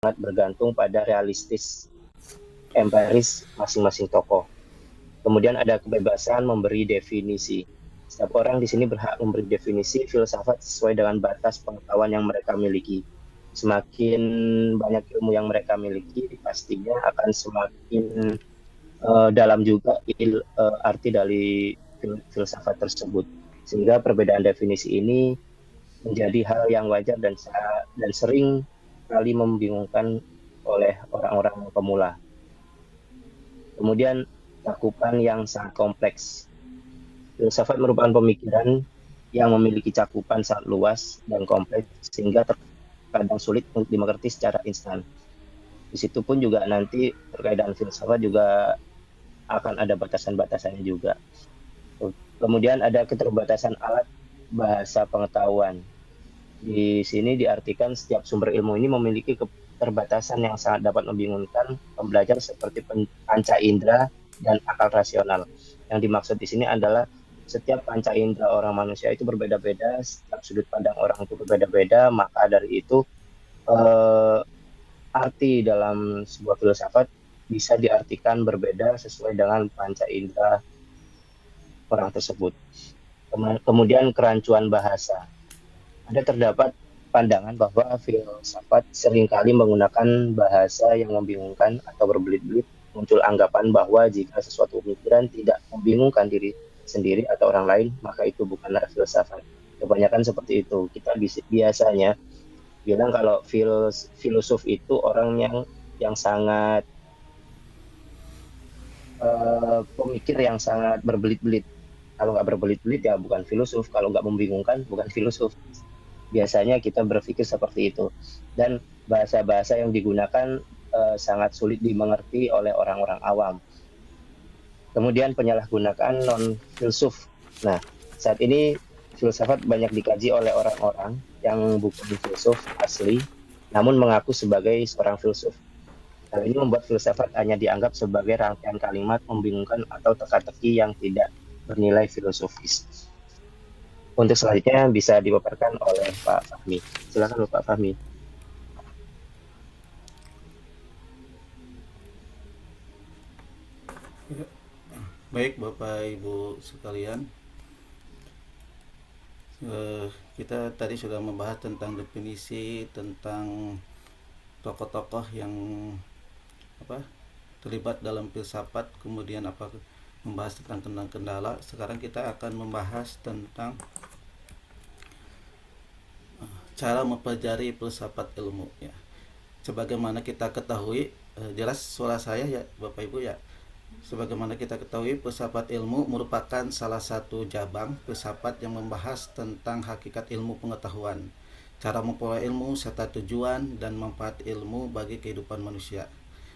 sangat bergantung pada realistis empiris masing-masing tokoh. Kemudian ada kebebasan memberi definisi. Setiap orang di sini berhak memberi definisi filsafat sesuai dengan batas pengetahuan yang mereka miliki. Semakin banyak ilmu yang mereka miliki, pastinya akan semakin dalam juga arti dari filsafat tersebut. Sehingga perbedaan definisi ini menjadi hal yang wajar dan sering kali membingungkan oleh orang-orang pemula. Kemudian cakupan yang sangat kompleks. Filsafat merupakan pemikiran yang memiliki cakupan sangat luas dan kompleks sehingga terkadang sulit untuk dimengerti secara instan. Di situ pun juga nanti terkait dengan filsafat juga akan ada batasan-batasannya juga. Kemudian ada keterbatasan alat bahasa pengetahuan. Di sini diartikan setiap sumber ilmu ini memiliki keterbatasan yang sangat dapat membingungkan pembelajar seperti panca indera dan akal rasional. Yang dimaksud di sini adalah setiap panca indera orang manusia itu berbeda-beda, setiap sudut pandang orang itu berbeda-beda, maka dari itu arti dalam sebuah filsafat bisa diartikan berbeda sesuai dengan panca indera orang tersebut. Kemudian kerancuan bahasa. Ada terdapat pandangan bahwa filsafat seringkali menggunakan bahasa yang membingungkan atau berbelit-belit. Muncul anggapan bahwa jika sesuatu pemikiran tidak membingungkan diri sendiri atau orang lain, maka itu bukanlah filsafat. Kebanyakan seperti itu. Kita biasanya bilang kalau filosof itu orang yang sangat pemikir yang sangat berbelit-belit. Kalau nggak berbelit-belit ya bukan filosof, kalau nggak membingungkan bukan filosof. Biasanya kita berpikir seperti itu. Dan bahasa-bahasa yang digunakan sangat sulit dimengerti oleh orang-orang awam. Kemudian penyalahgunaan non-filsuf. Nah, saat ini filsafat banyak dikaji oleh orang-orang yang bukan filsuf asli, namun mengaku sebagai seorang filsuf. Hal ini membuat filsafat hanya dianggap sebagai rangkaian kalimat membingungkan atau teka-teki yang tidak bernilai filosofis. Untuk selanjutnya bisa dipaparkan oleh Pak Fahmi. Silakan Pak Fahmi. Baik Bapak Ibu sekalian, kita tadi sudah membahas tentang definisi, tentang tokoh-tokoh yang terlibat dalam filsafat, kemudian membahas tentang kendala. Sekarang kita akan membahas tentang cara mempelajari filsafat ilmu ya. Sebagaimana kita ketahui, jelas suara saya ya Bapak Ibu ya. Sebagaimana kita ketahui, filsafat ilmu merupakan salah satu cabang filsafat yang membahas tentang hakikat ilmu pengetahuan, cara memperoleh ilmu serta tujuan dan manfaat ilmu bagi kehidupan manusia.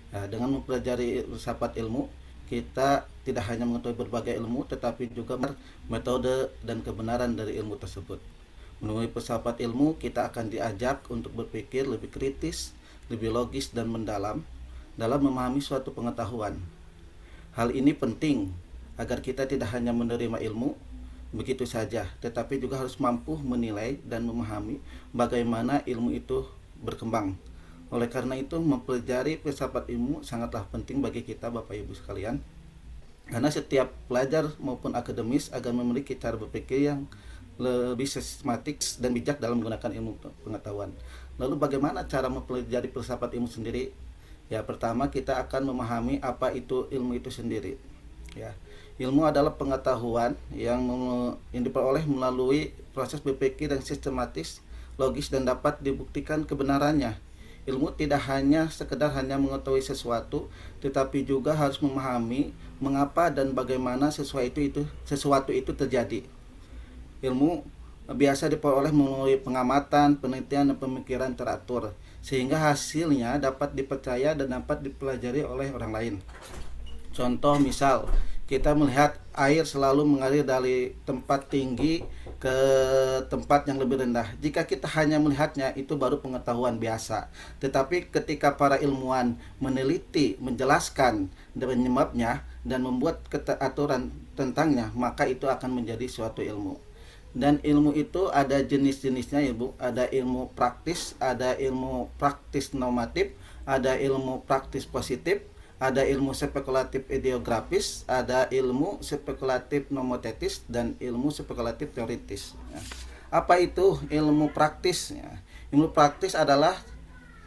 Nah, dengan mempelajari filsafat ilmu, kita tidak hanya mengetahui berbagai ilmu, tetapi juga metode dan kebenaran dari ilmu tersebut. Melalui filsafat ilmu, kita akan diajak untuk berpikir lebih kritis, lebih logis dan mendalam dalam memahami suatu pengetahuan. Hal ini penting agar kita tidak hanya menerima ilmu begitu saja, tetapi juga harus mampu menilai dan memahami bagaimana ilmu itu berkembang. Oleh karena itu, mempelajari filsafat ilmu sangatlah penting bagi kita Bapak Ibu sekalian. Karena setiap pelajar maupun akademis agar memiliki cara berpikir yang lebih sistematik dan bijak dalam menggunakan ilmu pengetahuan. Lalu bagaimana cara mempelajari filsafat ilmu sendiri? Ya, pertama kita akan memahami apa itu ilmu itu sendiri. Ya, ilmu adalah pengetahuan yang diperoleh melalui proses berpikir yang sistematis, logis dan dapat dibuktikan kebenarannya. Ilmu tidak hanya sekedar mengetahui sesuatu, tetapi juga harus memahami mengapa dan bagaimana sesuatu itu terjadi. Ilmu biasa diperoleh melalui pengamatan, penelitian dan pemikiran teratur, sehingga hasilnya dapat dipercaya dan dapat dipelajari oleh orang lain. Contoh misal, kita melihat air selalu mengalir dari tempat tinggi ke tempat yang lebih rendah. Jika kita hanya melihatnya, itu baru pengetahuan biasa. Tetapi ketika para ilmuwan meneliti, menjelaskan penyebabnya dan membuat aturan tentangnya, maka itu akan menjadi suatu ilmu. Dan ilmu itu ada jenis-jenisnya ya Bu. Ada ilmu praktis, ada ilmu praktis normatif, ada ilmu praktis positif, ada ilmu spekulatif ideografis, ada ilmu spekulatif nomotetis, dan ilmu spekulatif teoritis. Ya. Apa itu ilmu praktis? Ya. Ilmu praktis adalah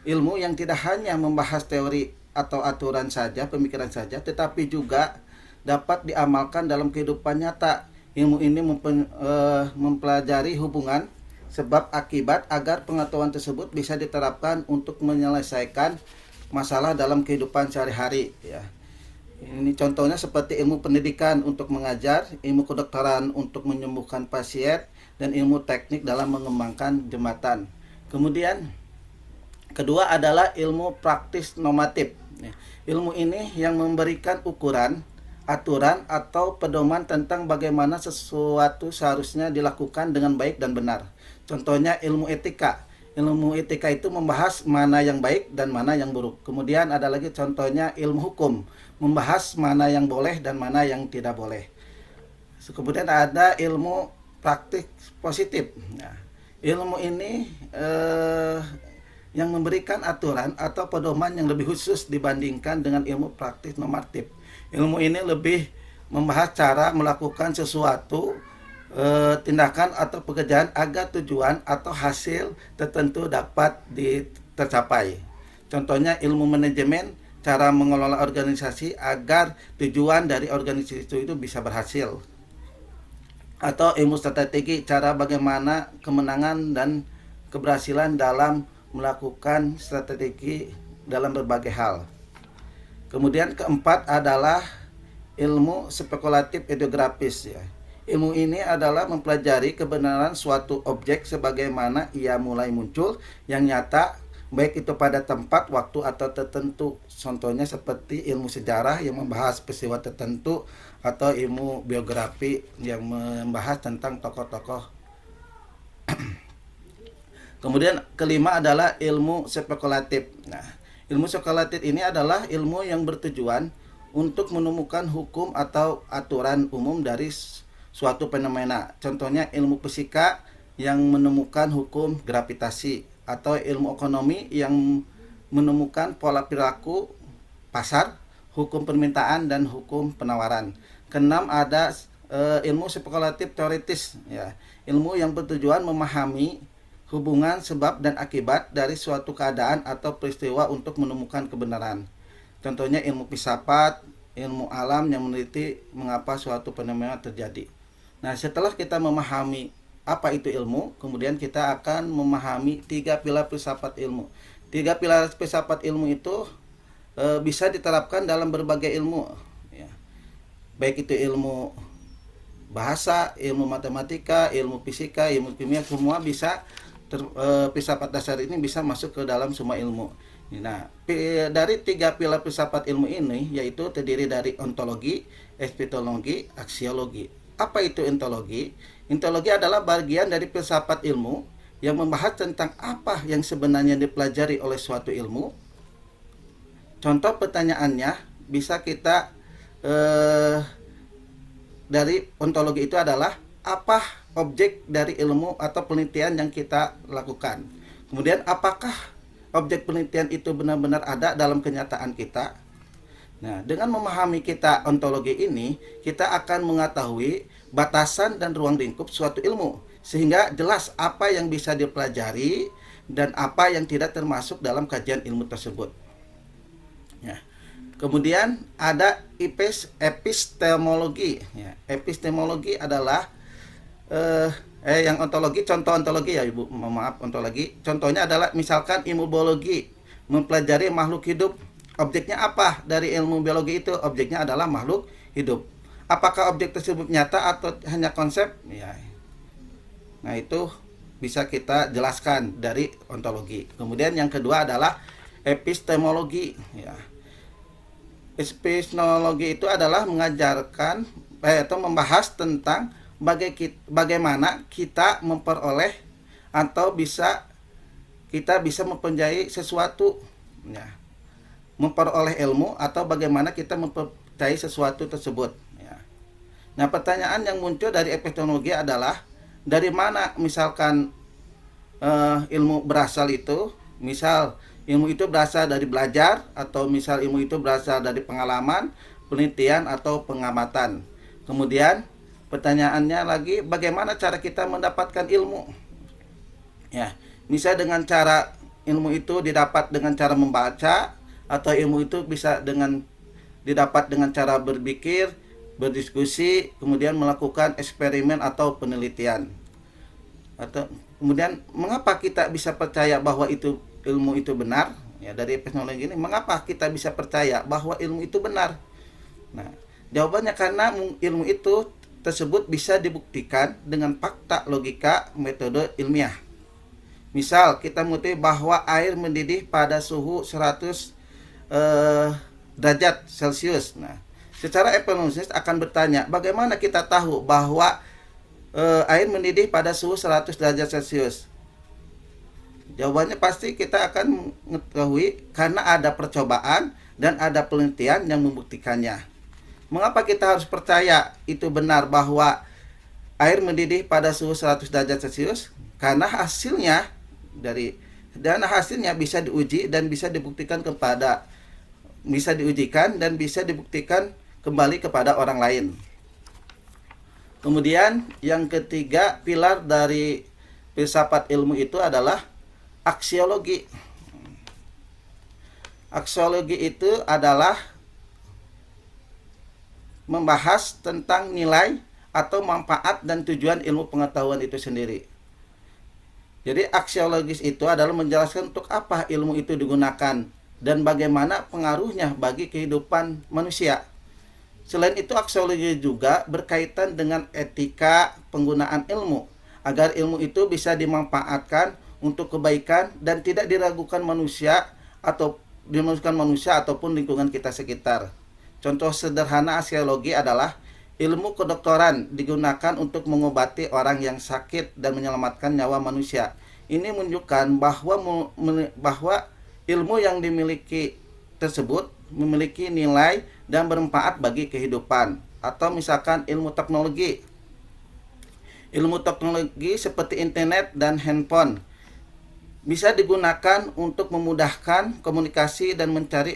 ilmu yang tidak hanya membahas teori atau aturan saja, pemikiran saja, tetapi juga dapat diamalkan dalam kehidupan nyata. Ilmu ini mempelajari hubungan sebab akibat agar pengetahuan tersebut bisa diterapkan untuk menyelesaikan masalah dalam kehidupan sehari-hari ya. Ini contohnya seperti ilmu pendidikan untuk mengajar, ilmu kedokteran untuk menyembuhkan pasien, dan ilmu teknik dalam mengembangkan jembatan. Kemudian kedua adalah ilmu praktis normatif. Ilmu ini yang memberikan ukuran, aturan atau pedoman tentang bagaimana sesuatu seharusnya dilakukan dengan baik dan benar. Contohnya ilmu etika. Ilmu etika itu membahas mana yang baik dan mana yang buruk. Kemudian ada lagi contohnya ilmu hukum, membahas mana yang boleh dan mana yang tidak boleh. Kemudian ada ilmu praktik positif. Nah, ilmu ini yang memberikan aturan atau pedoman yang lebih khusus dibandingkan dengan ilmu praktis normatif. Ilmu ini lebih membahas cara melakukan sesuatu tindakan atau pekerjaan agar tujuan atau hasil tertentu dapat tercapai. Contohnya ilmu manajemen, cara mengelola organisasi agar tujuan dari organisasi itu bisa berhasil. Atau ilmu strategi, cara bagaimana kemenangan dan keberhasilan dalam melakukan strategi dalam berbagai hal. Kemudian keempat adalah ilmu spekulatif ideografis ya. Ilmu ini adalah mempelajari kebenaran suatu objek sebagaimana ia mulai muncul yang nyata, baik itu pada tempat, waktu atau tertentu. Contohnya seperti ilmu sejarah yang membahas peristiwa tertentu, atau ilmu biografi yang membahas tentang tokoh-tokoh. Kemudian kelima adalah ilmu spekulatif. Nah, ilmu spekulatif ini adalah ilmu yang bertujuan untuk menemukan hukum atau aturan umum dari suatu fenomena. Contohnya ilmu fisika yang menemukan hukum gravitasi, atau ilmu ekonomi yang menemukan pola perilaku pasar, hukum permintaan, dan hukum penawaran. Keenam ada ilmu spekulatif teoritis ya. Ilmu yang bertujuan memahami hubungan sebab dan akibat dari suatu keadaan atau peristiwa untuk menemukan kebenaran. Contohnya ilmu filsafat, ilmu alam yang meneliti mengapa suatu fenomena terjadi. Nah, setelah kita memahami apa itu ilmu, kemudian kita akan memahami 3 pilar filsafat ilmu. 3 pilar filsafat ilmu itu bisa diterapkan dalam berbagai ilmu ya. Baik itu ilmu bahasa, ilmu matematika, ilmu fisika, ilmu kimia, semua bisa filsafat dasar ini bisa masuk ke dalam semua ilmu. Nah, dari 3 pilar filsafat ilmu ini yaitu terdiri dari ontologi, epistemologi, aksiologi. Apa itu ontologi? Ontologi adalah bagian dari filsafat ilmu yang membahas tentang apa yang sebenarnya dipelajari oleh suatu ilmu. Contoh pertanyaannya bisa kita dari ontologi itu adalah apa objek dari ilmu atau penelitian yang kita lakukan. Kemudian apakah objek penelitian itu benar-benar ada dalam kenyataan kita? Nah, dengan memahami kita ontologi ini, kita akan mengetahui batasan dan ruang lingkup suatu ilmu, sehingga jelas apa yang bisa dipelajari dan apa yang tidak termasuk dalam kajian ilmu tersebut. Ya. Kemudian ada epistemologi. Ya. Epistemologi adalah yang ontologi, contoh ontologi ya Ibu, maaf, ontologi. Contohnya adalah misalkan ilmu biologi, mempelajari makhluk hidup. Objeknya apa dari ilmu biologi itu? Objeknya adalah makhluk hidup. Apakah objek tersebut nyata atau hanya konsep? Ya. Nah, itu bisa kita jelaskan dari ontologi. Kemudian yang kedua adalah epistemologi. Ya. Epistemologi itu adalah mengajarkan atau membahas tentang bagaimana kita memperoleh atau kita bisa mempercayai sesuatu ya. Memperoleh ilmu atau bagaimana kita mempercayai sesuatu tersebut ya. Nah, pertanyaan yang muncul dari epistemologi adalah dari mana misalkan ilmu berasal itu. Misal ilmu itu berasal dari belajar, atau misal ilmu itu berasal dari pengalaman, penelitian, atau pengamatan. Kemudian pertanyaannya lagi, bagaimana cara kita mendapatkan ilmu? Ya, bisa dengan cara ilmu itu didapat dengan cara membaca, atau ilmu itu bisa didapat dengan cara berpikir, berdiskusi, kemudian melakukan eksperimen atau penelitian. Atau kemudian mengapa kita bisa percaya bahwa ilmu itu benar? Ya, dari epistemologi ini, mengapa kita bisa percaya bahwa ilmu itu benar? Nah, jawabannya karena ilmu itu tersebut bisa dibuktikan dengan fakta, logika, metode ilmiah. Misal kita mengetahui bahwa air mendidih pada suhu 100 derajat Celcius. Nah, secara epidemiologis akan bertanya, bagaimana kita tahu bahwa air mendidih pada suhu 100 derajat Celcius? Jawabannya pasti kita akan mengetahui karena ada percobaan dan ada penelitian yang membuktikannya. Mengapa kita harus percaya itu benar bahwa air mendidih pada suhu 100 derajat Celcius? Karena hasilnya bisa diuji dan bisa dibuktikan kembali kepada orang lain. Kemudian yang ketiga, pilar dari filsafat ilmu itu adalah aksiologi. Aksiologi itu adalah membahas tentang nilai atau manfaat dan tujuan ilmu pengetahuan itu sendiri. Jadi aksiologis itu adalah menjelaskan untuk apa ilmu itu digunakan dan bagaimana pengaruhnya bagi kehidupan manusia. Selain itu, aksiologi juga berkaitan dengan etika penggunaan ilmu, agar ilmu itu bisa dimanfaatkan untuk kebaikan dan tidak diragukan manusia ataupun lingkungan kita sekitar. Contoh sederhana aksiologi adalah ilmu kedokteran digunakan untuk mengobati orang yang sakit dan menyelamatkan nyawa manusia. Ini menunjukkan bahwa ilmu yang dimiliki tersebut memiliki nilai dan bermanfaat bagi kehidupan. Atau misalkan ilmu teknologi. Ilmu teknologi seperti internet dan handphone bisa digunakan untuk memudahkan komunikasi dan mencari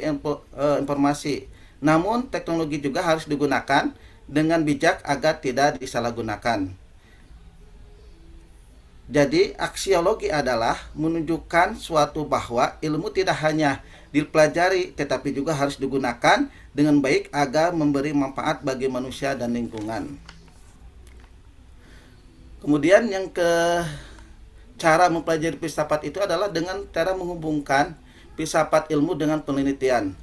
informasi. Namun teknologi juga harus digunakan dengan bijak agar tidak disalahgunakan. Jadi aksiologi adalah menunjukkan suatu bahwa ilmu tidak hanya dipelajari tetapi juga harus digunakan dengan baik agar memberi manfaat bagi manusia dan lingkungan. Kemudian cara mempelajari filsafat itu adalah dengan cara menghubungkan filsafat ilmu dengan penelitian.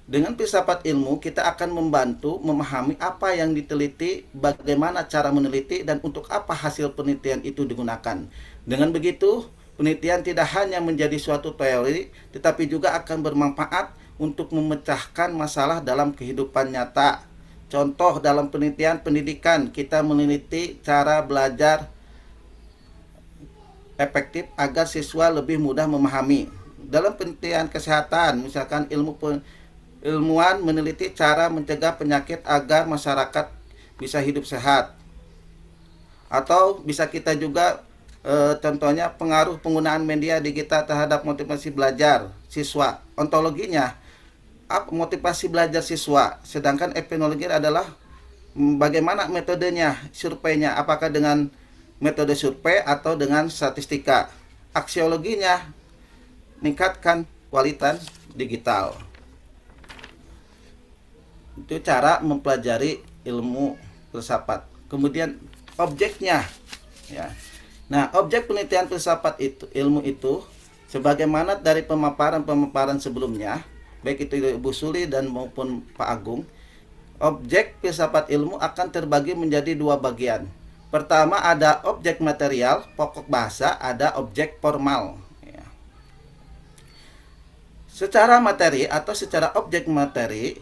Dengan filsafat ilmu, kita akan membantu memahami apa yang diteliti, bagaimana cara meneliti, dan untuk apa hasil penelitian itu digunakan. Dengan begitu, penelitian tidak hanya menjadi suatu teori, tetapi juga akan bermanfaat untuk memecahkan masalah dalam kehidupan nyata. Contoh dalam penelitian pendidikan, kita meneliti cara belajar efektif agar siswa lebih mudah memahami. Dalam penelitian kesehatan, misalkan ilmuwan meneliti cara mencegah penyakit agar masyarakat bisa hidup sehat. Atau bisa kita juga contohnya pengaruh penggunaan media digital terhadap motivasi belajar siswa. Ontologinya motivasi belajar siswa. Sedangkan epidemiologi adalah bagaimana metodenya, surveinya, apakah dengan metode survei atau dengan statistika. Aksiologinya meningkatkan kualitas digital. Itu cara mempelajari ilmu filsafat. Kemudian objeknya, ya. Nah, objek penelitian filsafat ilmu itu sebagaimana dari pemaparan sebelumnya, baik itu Ibu Suli dan maupun Pak Agung, objek filsafat ilmu akan terbagi menjadi dua bagian. Pertama ada objek material, pokok bahasa, ada objek formal. Ya. Secara materi atau secara objek materi,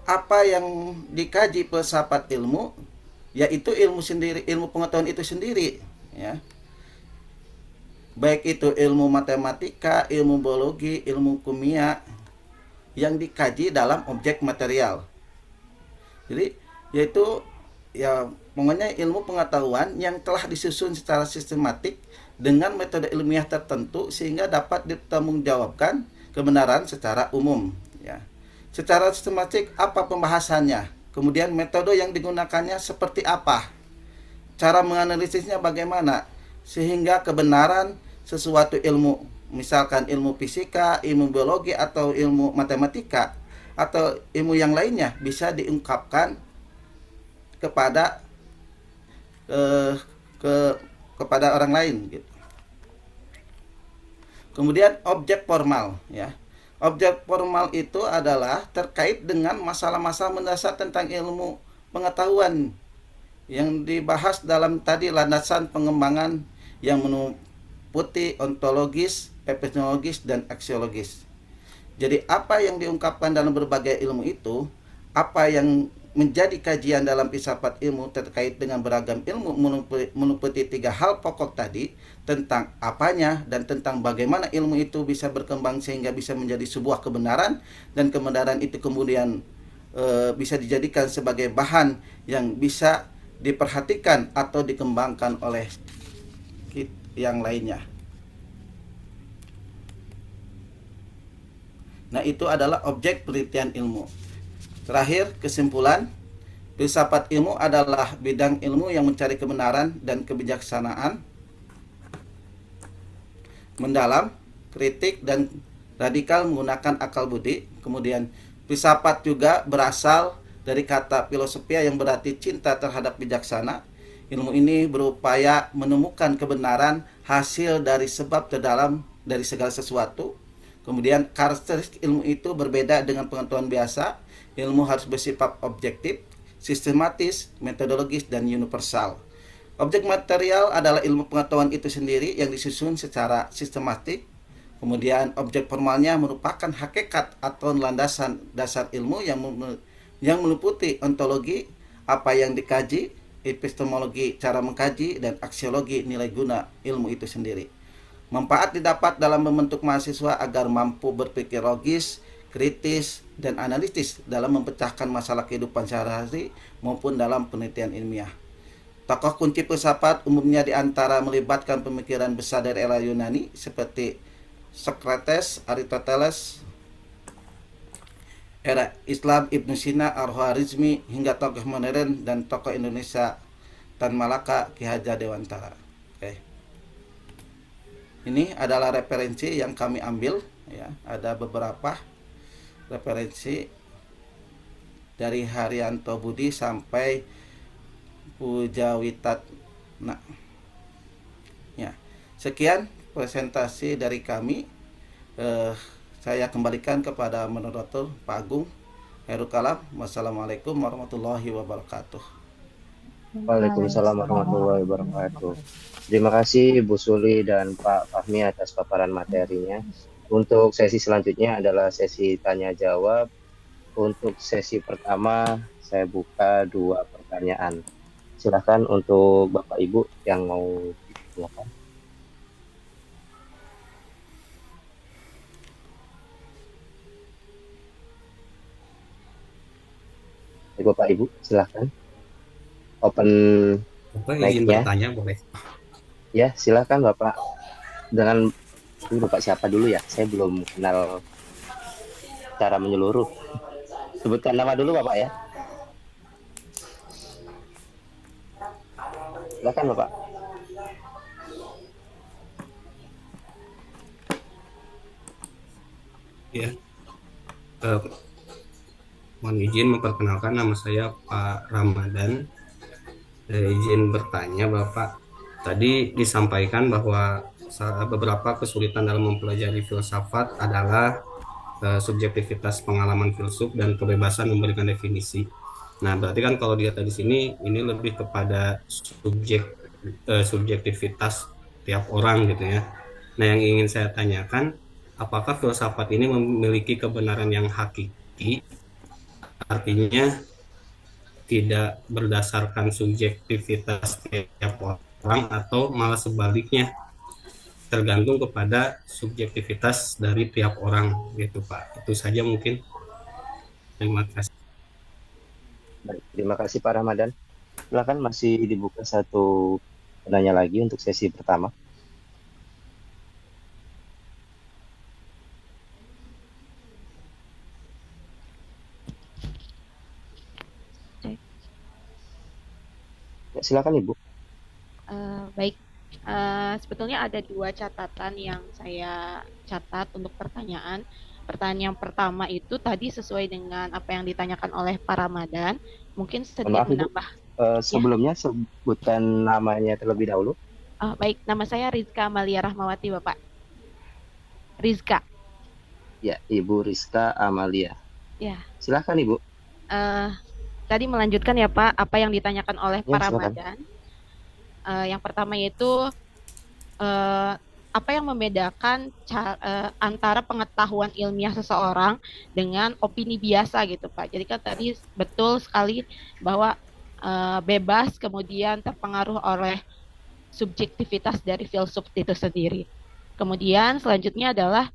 apa yang dikaji filsafat ilmu yaitu ilmu sendiri, ilmu pengetahuan itu sendiri, ya. Baik itu ilmu matematika, ilmu biologi, ilmu kimia yang dikaji dalam objek material. Jadi yaitu ya pokoknya ilmu pengetahuan yang telah disusun secara sistematik dengan metode ilmiah tertentu sehingga dapat dipertanggungjawabkan kebenaran secara umum, ya. Secara sistematik apa pembahasannya, kemudian metode yang digunakannya seperti apa, cara menganalisisnya bagaimana, sehingga kebenaran sesuatu ilmu, misalkan ilmu fisika, ilmu biologi, atau ilmu matematika, atau ilmu yang lainnya bisa diungkapkan kepada eh, ke kepada orang lain gitu. Kemudian objek formal, ya. Objek formal itu adalah terkait dengan masalah-masalah mendasar tentang ilmu pengetahuan yang dibahas dalam tadi landasan pengembangan yang meliputi ontologis, epistemologis, dan aksiologis. Jadi apa yang diungkapkan dalam berbagai ilmu itu, apa yang menjadi kajian dalam filsafat ilmu terkait dengan beragam ilmu meliputi tiga hal pokok tadi, tentang apanya dan tentang bagaimana ilmu itu bisa berkembang sehingga bisa menjadi sebuah kebenaran, dan kebenaran itu kemudian bisa dijadikan sebagai bahan yang bisa diperhatikan atau dikembangkan oleh yang lainnya. Nah, itu adalah objek penelitian ilmu. Terakhir, kesimpulan, filsafat ilmu adalah bidang ilmu yang mencari kebenaran dan kebijaksanaan, mendalam, kritik, dan radikal menggunakan akal budi. Kemudian, filsafat juga berasal dari kata filosofia yang berarti cinta terhadap bijaksana. Ilmu ini berupaya menemukan kebenaran hasil dari sebab terdalam dari segala sesuatu. Kemudian karakteristik ilmu itu berbeda dengan pengetahuan biasa. Ilmu harus bersifat objektif, sistematis, metodologis, dan universal. Objek material adalah ilmu pengetahuan itu sendiri yang disusun secara sistematik. Kemudian objek formalnya merupakan hakikat atau landasan dasar ilmu yang meliputi ontologi, apa yang dikaji, epistemologi, cara mengkaji, dan aksiologi, nilai guna ilmu itu sendiri. Manfaat didapat dalam membentuk mahasiswa agar mampu berpikir logis, kritis, dan analitis dalam memecahkan masalah kehidupan sehari-hari maupun dalam penelitian ilmiah. Tokoh kunci filsafat umumnya diantara melibatkan pemikiran besar dari era Yunani seperti Socrates, Aristoteles, era Islam Ibnu Sina, Al-Khwarizmi, hingga tokoh modern dan tokoh Indonesia Tan Malaka, Ki Hajar Dewantara. Oke. Ini adalah referensi yang kami ambil, ya. Ada beberapa referensi dari Haryanto Budi sampai Pujawitat. Nah, ya. Sekian presentasi dari kami. Saya kembalikan kepada moderator Pak Agung Hairul Kalam. Wassalamualaikum warahmatullahi wabarakatuh. Waalaikumsalam warahmatullahi wabarakatuh. Terima kasih Bu Suli dan Pak Fahmi atas paparan materinya. Untuk sesi selanjutnya adalah sesi tanya jawab. Untuk sesi pertama saya buka 2 pertanyaan. Silakan untuk Bapak Ibu yang mau ditanyakan. Bapak Ibu silakan. Open Bapak izin mic-nya. bertanya boleh? Ya, silakan Bapak. Dengan Bapak siapa dulu ya? Saya belum kenal secara menyeluruh. Sebutkan nama dulu Bapak ya. Silakan Bapak. Ya, mohon izin memperkenalkan, nama saya Pak Ramadan. Izin bertanya Bapak, tadi disampaikan bahwa beberapa kesulitan dalam mempelajari filsafat adalah subjektivitas pengalaman filsuf dan kebebasan memberikan definisi. Nah, berarti kan kalau dilihat di sini ini lebih kepada subjektivitas tiap orang gitu ya. Nah, yang ingin saya tanyakan, apakah filsafat ini memiliki kebenaran yang hakiki? Artinya tidak berdasarkan subjektivitas tiap orang, atau malah sebaliknya tergantung kepada subjektivitas dari tiap orang gitu Pak. Itu saja mungkin. Terima kasih. Baik, terima kasih Pak Ramadan. Silakan, masih dibuka satu penanya lagi untuk sesi pertama. Ya, silakan Ibu. Baik, sebetulnya ada dua catatan yang saya catat untuk pertanyaan. Pertanyaan yang pertama itu tadi sesuai dengan apa yang ditanyakan oleh Pak Ramadan. Mungkin Mohon sedikit maaf Ibu, menambah. Ya, sebelumnya sebutkan namanya terlebih dahulu. baik, nama saya Rizka Amalia Rahmawati, Bapak. Rizka. Ya, Ibu Rizka Amalia. Ya, Silakan Ibu. tadi melanjutkan ya Pak, apa yang ditanyakan oleh Ya, Pak silakan. Ramadan. Yang pertama yaitu apa yang membedakan antara pengetahuan ilmiah seseorang dengan opini biasa gitu Pak. Jadi kan tadi betul sekali bahwa bebas kemudian terpengaruh oleh subjektivitas dari filsuf itu sendiri. Kemudian selanjutnya adalah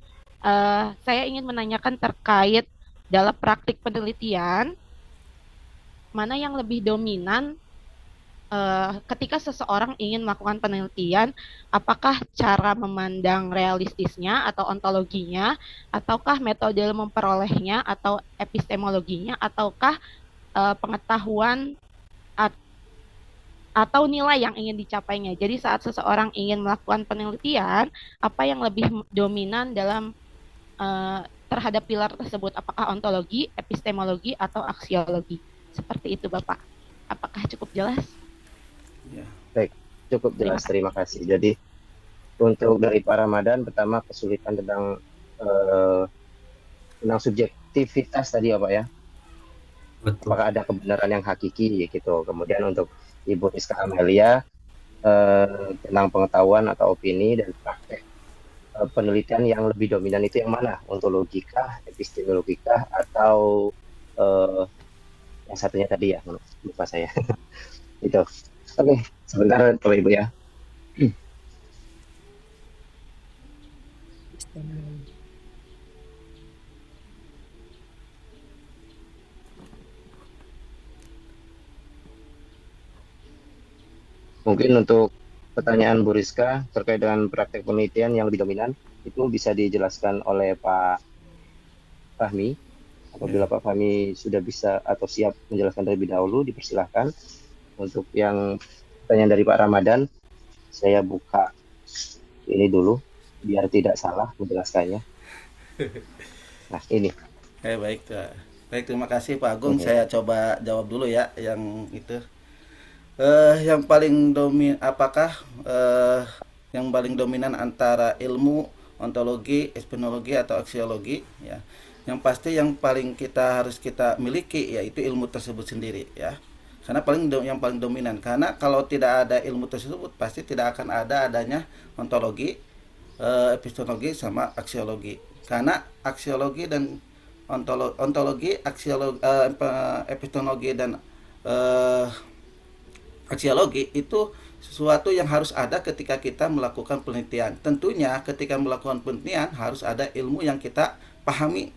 saya ingin menanyakan terkait dalam praktik penelitian, mana yang lebih dominan ketika seseorang ingin melakukan penelitian, apakah cara memandang realistisnya atau ontologinya, ataukah metode memperolehnya atau epistemologinya, ataukah pengetahuan atau nilai yang ingin dicapainya. Jadi saat seseorang ingin melakukan penelitian, apa yang lebih dominan dalam terhadap pilar tersebut, apakah ontologi, epistemologi, atau aksiologi? Seperti itu Bapak. Apakah cukup jelas? Ya. Baik, cukup jelas. Terima kasih. Jadi untuk dari Pak Ramadan, pertama kesulitan tentang subjektivitas tadi ya Pak ya. Betul. Apakah ada kebenaran yang hakiki gitu. Kemudian untuk Ibu Rizka Amelia tentang pengetahuan atau opini dan praktek penelitian yang lebih dominan itu yang mana? Ontologikah, epistemologikah, atau yang satunya tadi ya, lupa saya. Itu. Oke, sebentar Bapak Ibu ya. Mungkin untuk pertanyaan Bu Rizka terkait dengan praktek penelitian yang lebih dominan, itu bisa dijelaskan oleh Pak Fahmi. Apabila Pak Fahmi sudah bisa atau siap menjelaskan terlebih dahulu, dipersilahkan. Untuk yang pertanyaan dari Pak Ramadan, saya buka ini dulu, biar tidak salah menjelaskannya. Nah, ini. Baik, baik, terima kasih Pak Agung. Saya coba jawab dulu ya yang itu. Yang paling yang paling dominan antara ilmu ontologi, epistemologi atau aksiologi ya. Yang pasti yang paling harus kita miliki yaitu ilmu tersebut sendiri ya. Karena yang paling dominan, karena kalau tidak ada ilmu tersebut pasti tidak akan adanya ontologi, epistemologi sama aksiologi. Karena aksiologi dan ontologi, aksiologi, epistemologi dan aksiologi itu sesuatu yang harus ada ketika kita melakukan penelitian. Tentunya ketika melakukan penelitian harus ada ilmu yang kita pahami.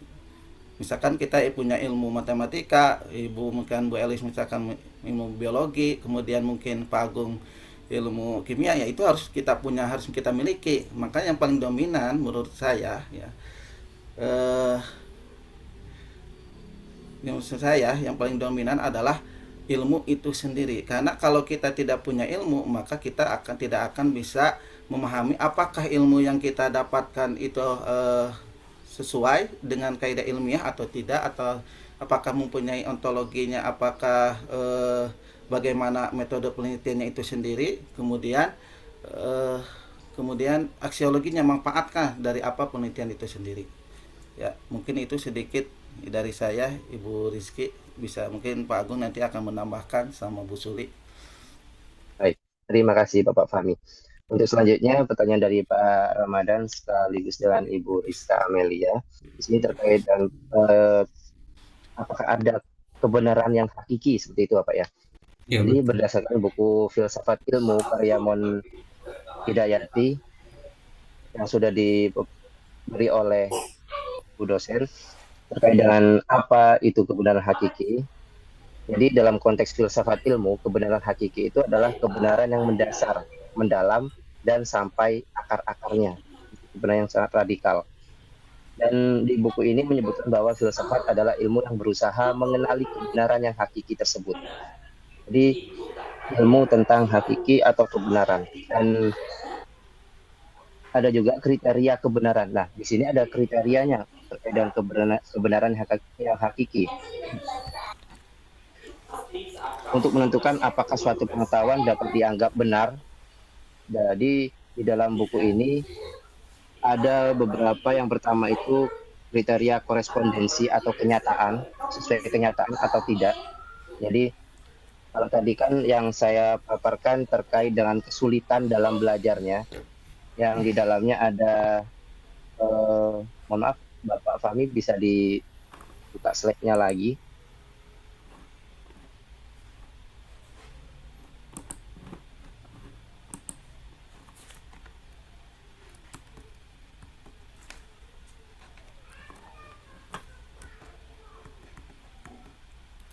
Misalkan kita punya ilmu matematika, mungkin Bu Elis misalkan ilmu biologi, kemudian mungkin Pak Agung ilmu kimia, ya itu harus kita miliki. Makanya yang paling dominan menurut saya ya, yang paling dominan adalah ilmu itu sendiri. Karena kalau kita tidak punya ilmu, maka kita tidak akan bisa memahami apakah ilmu yang kita dapatkan itu sesuai dengan kaidah ilmiah atau tidak, atau apakah mempunyai ontologinya, apakah bagaimana metode penelitiannya itu sendiri, kemudian aksiologinya manfaatkah dari apa penelitian itu sendiri. Ya, mungkin itu sedikit dari saya, Ibu Rizky. Bisa mungkin Pak Agung nanti akan menambahkan sama Bu Suli. Baik, terima kasih Bapak Fahmi. Untuk selanjutnya pertanyaan dari Pak Ramadan sekaligus dengan Ibu Rizka Amelia. Di sini terkait dengan apakah ada kebenaran yang hakiki seperti itu Pak ya? Ya, jadi betul. berdasarkan buku Filsafat Ilmu karya Mon Hidayati yang sudah diberi oleh Bu dosen terkait dengan apa itu kebenaran hakiki, Jadi dalam konteks filsafat ilmu, kebenaran hakiki itu adalah kebenaran yang mendasar, mendalam, dan sampai akar-akarnya. Kebenaran yang sangat radikal. Dan di buku ini menyebutkan bahwa filsafat adalah ilmu yang berusaha mengenali kebenaran yang hakiki tersebut. Jadi ilmu tentang hakiki atau kebenaran. Dan ada juga kriteria kebenaran. Nah, di sini ada kriterianya terkait dengan kebenaran yang hakiki. Untuk menentukan apakah suatu pengetahuan dapat dianggap benar. Jadi di dalam buku ini ada beberapa. Yang pertama itu kriteria korespondensi atau kenyataan, sesuai kenyataan atau tidak. Jadi kalau tadi kan yang saya paparkan terkait dengan kesulitan dalam belajarnya, yang di dalamnya ada, mohon maaf Bapak Fahmi bisa dibuka slide-nya lagi.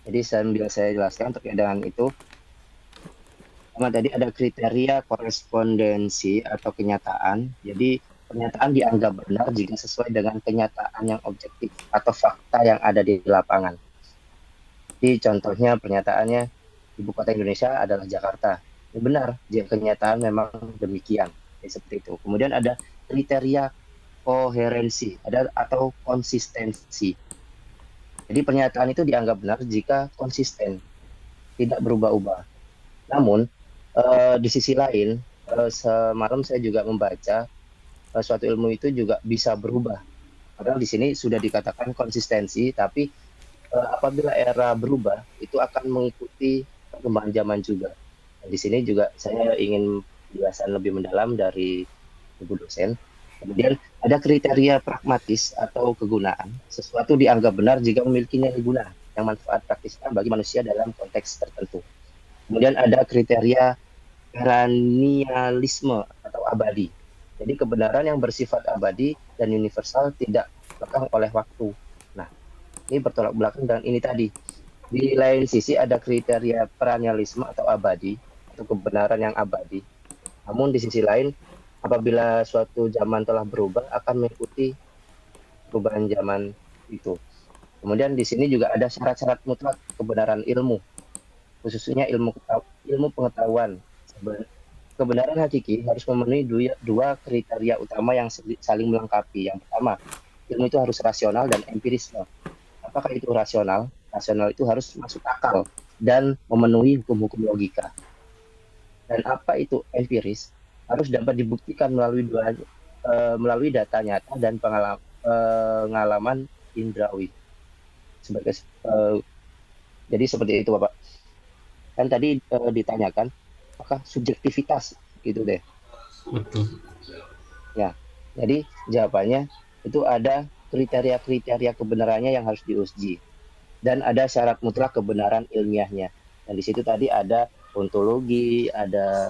Jadi sambil saya jelaskan terkait dengan itu, sama tadi ada kriteria korespondensi atau kenyataan. Jadi pernyataan dianggap benar jika sesuai dengan kenyataan yang objektif atau fakta yang ada di lapangan. Jadi contohnya pernyataannya ibu kota Indonesia adalah Jakarta. Ini benar jika kenyataan memang demikian. Jadi seperti itu. Kemudian ada kriteria koherensi atau konsistensi. Jadi pernyataan itu dianggap benar jika konsisten, tidak berubah-ubah. Namun di sisi lain, semalam saya juga membaca suatu ilmu itu juga bisa berubah. Padahal di sini sudah dikatakan konsistensi, tapi apabila era berubah, itu akan mengikuti perkembangan zaman juga. Dan di sini juga saya ingin penjelasan lebih mendalam dari Ibu dosen. Kemudian ada kriteria pragmatis atau kegunaan. Sesuatu dianggap benar jika memiliki nilai guna yang manfaat praktisnya bagi manusia dalam konteks tertentu. Kemudian ada kriteria perennialisme atau abadi. Jadi kebenaran yang bersifat abadi dan universal tidak lekang oleh waktu. Nah, ini bertolak belakang dengan ini tadi. Di lain sisi ada kriteria perennialisme atau abadi, atau kebenaran yang abadi. Namun di sisi lain, apabila suatu zaman telah berubah, akan mengikuti perubahan zaman itu. Kemudian di sini juga ada syarat-syarat mutlak kebenaran ilmu, khususnya ilmu pengetahuan. Kebenaran hakiki harus memenuhi dua kriteria utama yang saling melengkapi. Yang pertama, ilmu itu harus rasional dan empirisme. Apakah itu rasional? Rasional itu harus masuk akal dan memenuhi hukum-hukum logika. Dan apa itu empiris? Harus dapat dibuktikan melalui data nyata dan pengalaman indrawi. Jadi seperti itu, Bapak. Kan tadi ditanyakan apakah subjektivitas gitu deh. Betul. Ya, jadi jawabannya itu ada kriteria-kriteria kebenarannya yang harus diuji dan ada syarat mutlak kebenaran ilmiahnya. Dan di situ tadi ada ontologi, ada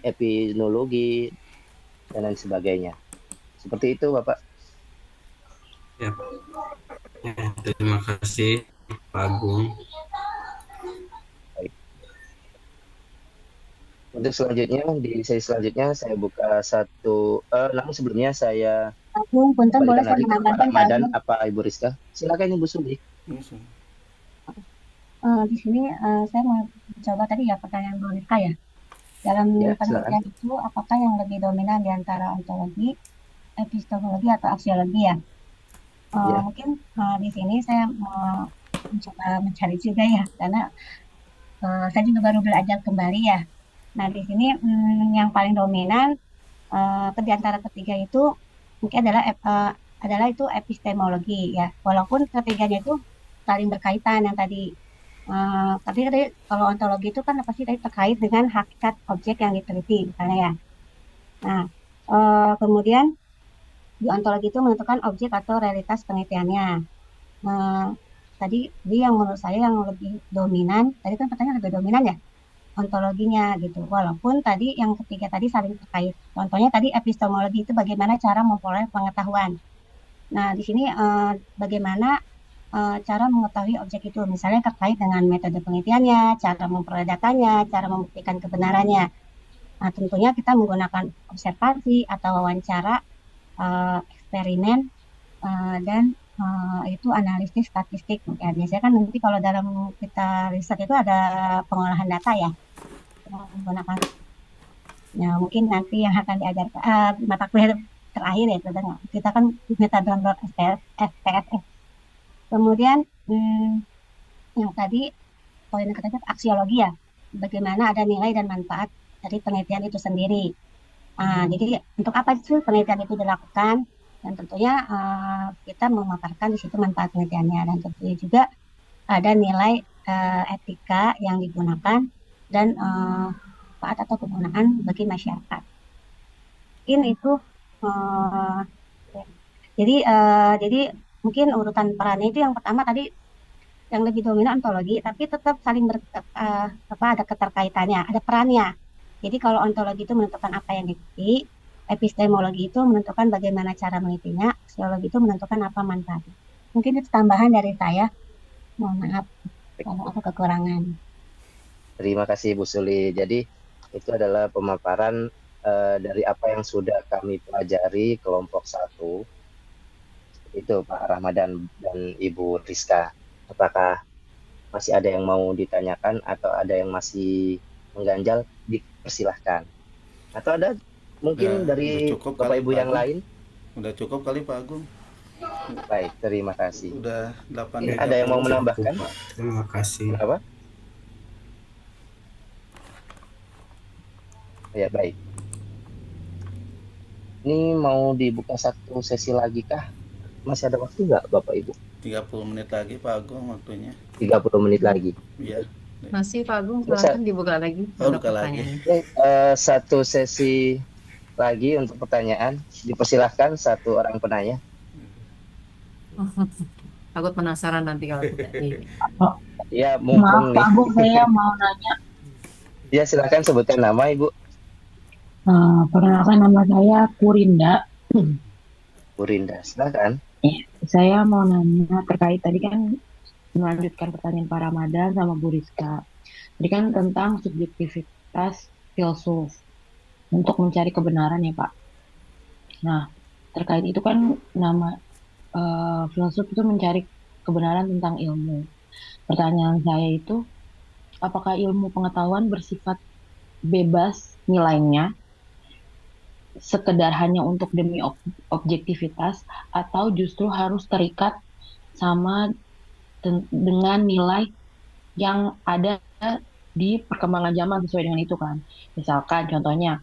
epinologi, dan lain sebagainya. Seperti itu, Bapak. Ya, terima kasih, Pak Agung. Baik. Untuk selanjutnya, di sesi selanjutnya saya buka satu. Namun sebelumnya saya Agung, punten boleh saya menambahkan, Pak Ramadan, Agung? apa Ibu Rizka? Silakan Ibu Suli. Di sini saya mau coba tadi ya pertanyaan Bu Rizka ya. Dalam penelitian itu, apakah yang lebih dominan di antara ontologi, epistemologi, atau aksiologi ya? Mungkin di sini saya mau mencoba mencari juga ya, karena saya juga baru belajar kembali ya. Nah, di sini yang paling dominan di antara ketiga itu mungkin adalah itu epistemologi ya. Walaupun ketiganya itu saling berkaitan yang tadi. Tapi tadi kalau ontologi itu kan pasti tadi terkait dengan hakikat objek yang diteliti misalnya ya. Nah, kemudian di ontologi itu menentukan objek atau realitas penelitiannya. Tadi yang menurut saya yang lebih dominan, tadi kan pertanyaan lebih dominan ya, ontologinya gitu. Walaupun tadi yang ketiga tadi saling terkait. Contohnya tadi epistemologi itu bagaimana cara memperoleh pengetahuan. Nah, di sini bagaimana cara mengetahui objek itu, misalnya terkait dengan metode penelitiannya, cara memperoleh datanya, cara membuktikan kebenarannya. Nah, tentunya kita menggunakan observasi atau wawancara, eksperimen, dan itu analisis statistik. Ya, biasanya kan nanti kalau dalam kita riset itu ada pengolahan data ya, kita menggunakan. Ya, mungkin nanti yang akan diajarkan mata kuliah terakhir ya, kita kan meta download SPSS. Kemudian yang tadi poin yang ketiga aksiologi ya, bagaimana ada nilai dan manfaat dari penelitian itu sendiri. Jadi untuk apa sih penelitian itu dilakukan? Dan tentunya kita memaparkan di situ manfaat penelitiannya, dan tentunya juga ada nilai etika yang digunakan dan manfaat atau kegunaan bagi masyarakat. Ini itu jadi mungkin urutan perannya itu yang pertama tadi yang lebih dominan ontologi, tapi tetap saling ada keterkaitannya, ada perannya. Jadi kalau ontologi itu menentukan apa yang diteliti, epistemologi itu menentukan bagaimana cara menelitinya, sosiologi itu menentukan apa manfaatnya. Mungkin itu tambahan dari saya. Mohon maaf kalau ada kekurangan. Terima kasih Bu Suli. Jadi itu adalah pemaparan dari apa yang sudah kami pelajari kelompok 1. Itu Pak Ramadan dan Ibu Rizka. Apakah masih ada yang mau ditanyakan atau ada yang masih mengganjal? Dipersilahkan. Atau ada mungkin dari Bapak Ibu yang lain? Udah cukup kali Pak Agung. Baik, terima kasih. Udah 8 ada yang mau menambahkan? Terima kasih. Apa? Ya, baik. Ini mau dibuka satu sesi lagi kah? Masih ada waktu nggak Bapak Ibu? 30 menit lagi Pak Agung waktunya. 30 menit lagi. Iya. Masih Pak Agung, silakan dibuka lagi. Buka lagi. Satu sesi lagi untuk pertanyaan. Dipersilahkan satu orang penanya. Takut penasaran nanti kalau tidak. Ya, mumpung Pak Agung, saya mau nanya. Ya, silakan sebutkan nama Ibu. Perkenalkan, nama saya Purinda. Purinda, silakan. Saya mau nanya terkait tadi kan melanjutkan pertanyaan Pak Ramadan sama Bu Rizka. Tadi kan tentang subjektivitas filsuf untuk mencari kebenaran ya Pak. Nah, terkait itu kan nama filsuf itu mencari kebenaran tentang ilmu. Pertanyaan saya itu, apakah ilmu pengetahuan bersifat bebas nilainya, sekedar hanya untuk demi objektivitas, atau justru harus terikat sama dengan nilai yang ada di perkembangan zaman sesuai dengan itu kan. Misalkan contohnya,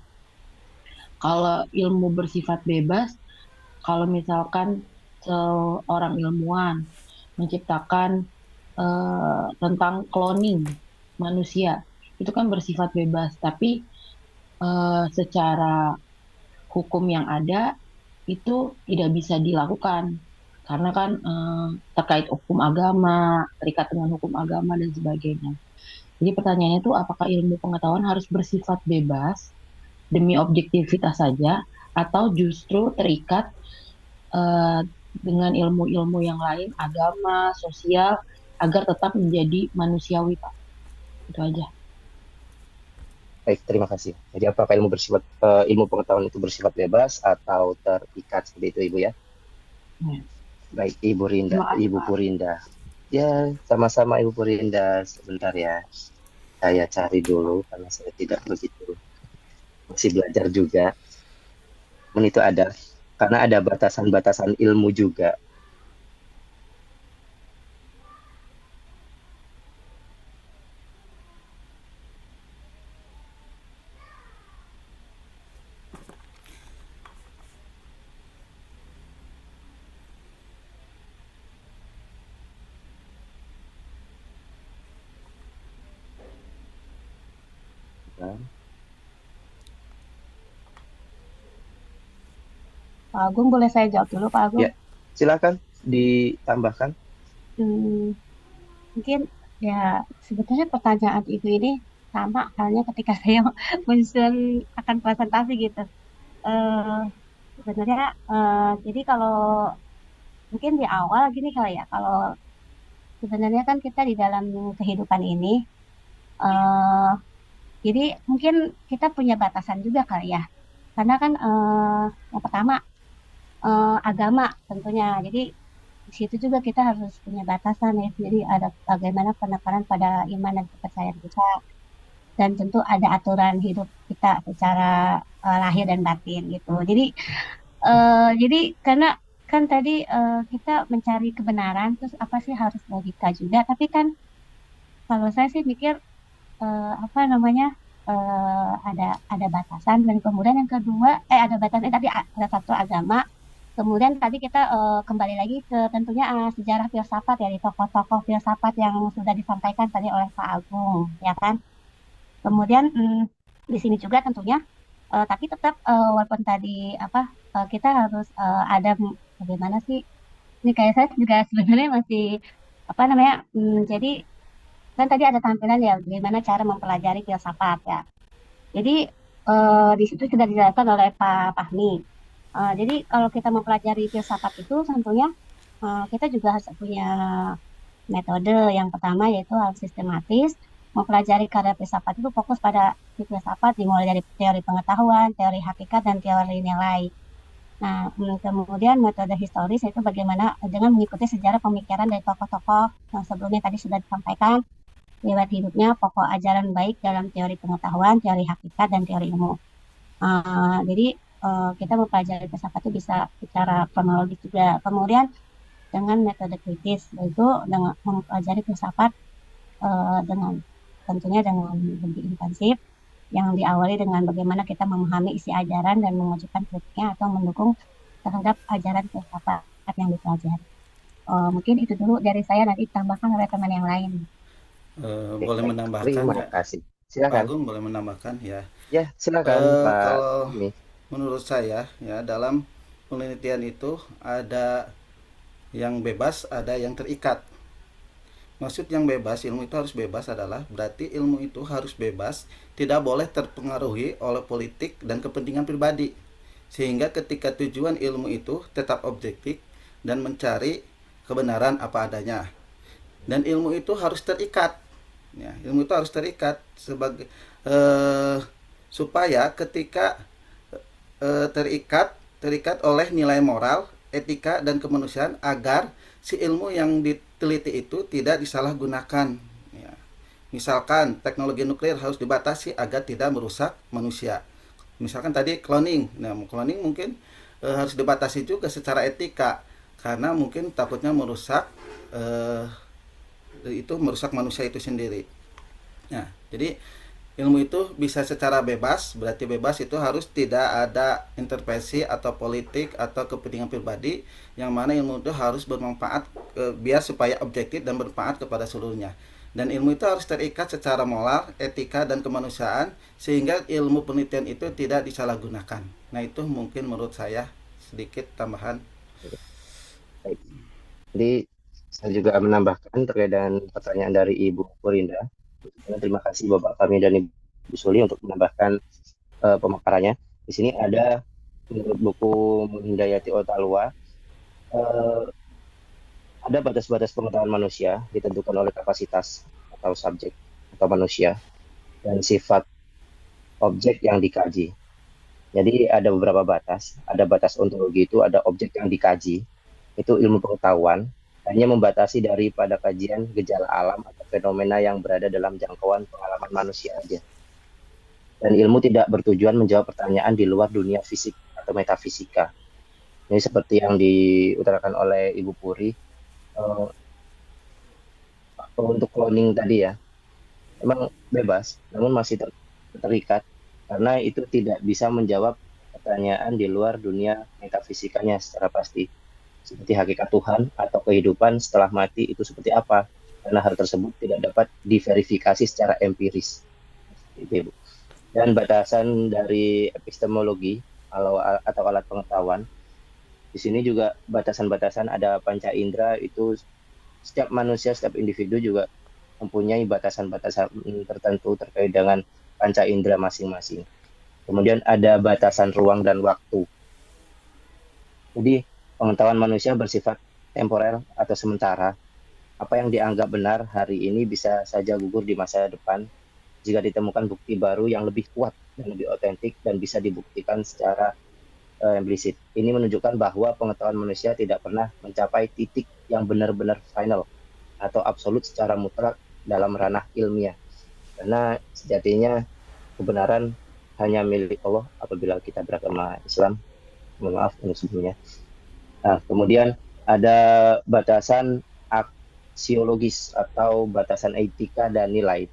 kalau ilmu bersifat bebas, kalau misalkan seorang ilmuwan menciptakan tentang cloning manusia, itu kan bersifat bebas, tapi secara hukum yang ada itu tidak bisa dilakukan karena kan terkait hukum agama, terikat dengan hukum agama dan sebagainya. Jadi pertanyaannya itu, apakah ilmu pengetahuan harus bersifat bebas demi objektivitas saja, atau justru terikat dengan ilmu-ilmu yang lain, agama, sosial, agar tetap menjadi manusiawi, Pak? Itu aja. Baik, terima kasih. Jadi apakah ilmu pengetahuan itu bersifat bebas atau terikat seperti itu Ibu ya? Baik, Ibu Purinda. Ya, sama-sama Ibu Purinda. Sebentar ya. Saya cari dulu karena saya tidak begitu masih belajar juga. Itu ada karena ada batasan-batasan ilmu juga. Pak Agung, boleh saya jawab dulu Pak Agung? Ya, silakan ditambahkan. Mungkin ya sebetulnya pertanyaan Ibu ini sama halnya ketika saya menyusun akan presentasi gitu. Sebenarnya jadi kalau mungkin di awal gini kali ya, kalau sebenarnya kan kita di dalam kehidupan ini, eh jadi mungkin kita punya batasan juga kali ya. Karena kan yang pertama agama tentunya. Jadi di situ juga kita harus punya batasan ya. Jadi ada bagaimana penekanan pada iman dan kepercayaan kita. Dan tentu ada aturan hidup kita secara lahir dan batin gitu. Jadi karena kan tadi kita mencari kebenaran, terus apa sih harus logika juga. Tapi kan kalau saya sih mikir apa namanya ada batasan, dan kemudian yang kedua ada batasan tadi ada satu agama. Kemudian tadi kita kembali lagi ke tentunya sejarah filsafat ya, di tokoh-tokoh filsafat yang sudah disampaikan tadi oleh Pak Agung, ya kan. Kemudian di sini juga tentunya, tapi tetap walaupun tadi kita harus ada bagaimana sih? Ini kayak saya juga sebenarnya masih apa namanya? Jadi kan tadi ada tampilan ya bagaimana cara mempelajari filsafat ya. Jadi di situ sudah dijelaskan oleh Pak Fahmi. Jadi kalau kita mempelajari filsafat itu tentunya kita juga harus punya metode. Yang pertama yaitu harus sistematis. Mempelajari karya filsafat itu fokus pada filsafat dimulai dari teori pengetahuan, teori hakikat, dan teori nilai. Nah, kemudian metode historis itu bagaimana dengan mengikuti sejarah pemikiran dari tokoh-tokoh yang sebelumnya tadi sudah disampaikan, lewat hidupnya, pokok ajaran baik dalam teori pengetahuan, teori hakikat, dan teori ilmu. Jadi kita mempelajari filsafat itu bisa secara kronologis juga. Kemudian dengan metode kritis, yaitu dengan mempelajari filsafat dengan tentunya dengan lebih intensif, yang diawali dengan bagaimana kita memahami isi ajaran dan mengajukan kritiknya atau mendukung terhadap ajaran filsafat yang dipelajari. Mungkin itu dulu dari saya, nanti ditambahkan oleh teman yang lain. Boleh menambahkan Terima ya? kasih. Pak Silakan. Agung boleh menambahkan ya? Ya, silakan Pak. Kalau Ini. menurut saya ya, dalam penelitian itu ada yang bebas, ada yang terikat. Maksud yang bebas, ilmu itu harus bebas adalah berarti ilmu itu harus bebas, tidak boleh terpengaruhi oleh politik dan kepentingan pribadi. Sehingga ketika tujuan ilmu itu tetap objektif dan mencari kebenaran apa adanya. Dan ilmu itu harus terikat. Ya, ilmu itu harus terikat sebagai supaya ketika terikat oleh nilai moral, etika, dan kemanusiaan, agar si ilmu yang diteliti itu tidak disalahgunakan. Ya. Misalkan teknologi nuklir harus dibatasi agar tidak merusak manusia. Misalkan tadi cloning, nah cloning mungkin harus dibatasi juga secara etika, karena mungkin takutnya merusak manusia itu sendiri. Nah, jadi ilmu itu bisa secara bebas, berarti bebas itu harus tidak ada intervensi atau politik atau kepentingan pribadi, yang mana ilmu itu harus bermanfaat biar supaya objektif dan bermanfaat kepada seluruhnya. Dan ilmu itu harus terikat secara moral, etika, dan kemanusiaan, sehingga ilmu penelitian itu tidak disalahgunakan. Nah, itu mungkin menurut saya sedikit tambahan. Baik. Jadi saya juga menambahkan terkait dengan pertanyaan dari Ibu Purinda. Terima kasih Bapak kami dan Ibu Suli untuk menambahkan pemaparannya. Di sini ada menurut buku Hidayati Otalwa, ada batas-batas pengetahuan manusia ditentukan oleh kapasitas atau subjek atau manusia dan sifat objek yang dikaji. Jadi ada beberapa batas. Ada batas ontologi, itu ada objek yang dikaji, itu ilmu pengetahuan, hanya membatasi daripada kajian gejala alam atau fenomena yang berada dalam jangkauan pengalaman manusia aja. Dan ilmu tidak bertujuan menjawab pertanyaan di luar dunia fisik atau metafisika. Ini seperti yang diutarakan oleh Ibu Puri. Untuk cloning tadi ya, memang bebas, namun masih terikat, karena itu tidak bisa menjawab pertanyaan di luar dunia metafisikanya secara pasti. Seperti hakikat Tuhan atau kehidupan setelah mati itu seperti apa, karena hal tersebut tidak dapat diverifikasi secara empiris. Itu, Ibu. Dan batasan dari epistemologi atau alat pengetahuan, di sini juga batasan-batasan ada panca indera, itu setiap manusia, setiap individu juga mempunyai batasan-batasan tertentu terkait dengan panca indera masing-masing. Kemudian ada batasan ruang dan waktu. Jadi pengetahuan manusia bersifat temporer atau sementara. apa yang dianggap benar hari ini bisa saja gugur di masa depan jika ditemukan bukti baru yang lebih kuat dan lebih otentik dan bisa dibuktikan secara implisit. Ini menunjukkan bahwa pengetahuan manusia tidak pernah mencapai titik yang benar-benar final atau absolut secara mutlak dalam ranah ilmiah. Karena sejatinya kebenaran hanya milik Allah apabila kita beragama Islam. Mohon maaf untuk sebelumnya. Nah, kemudian ada batasan aksiologis atau batasan etika dan nilai.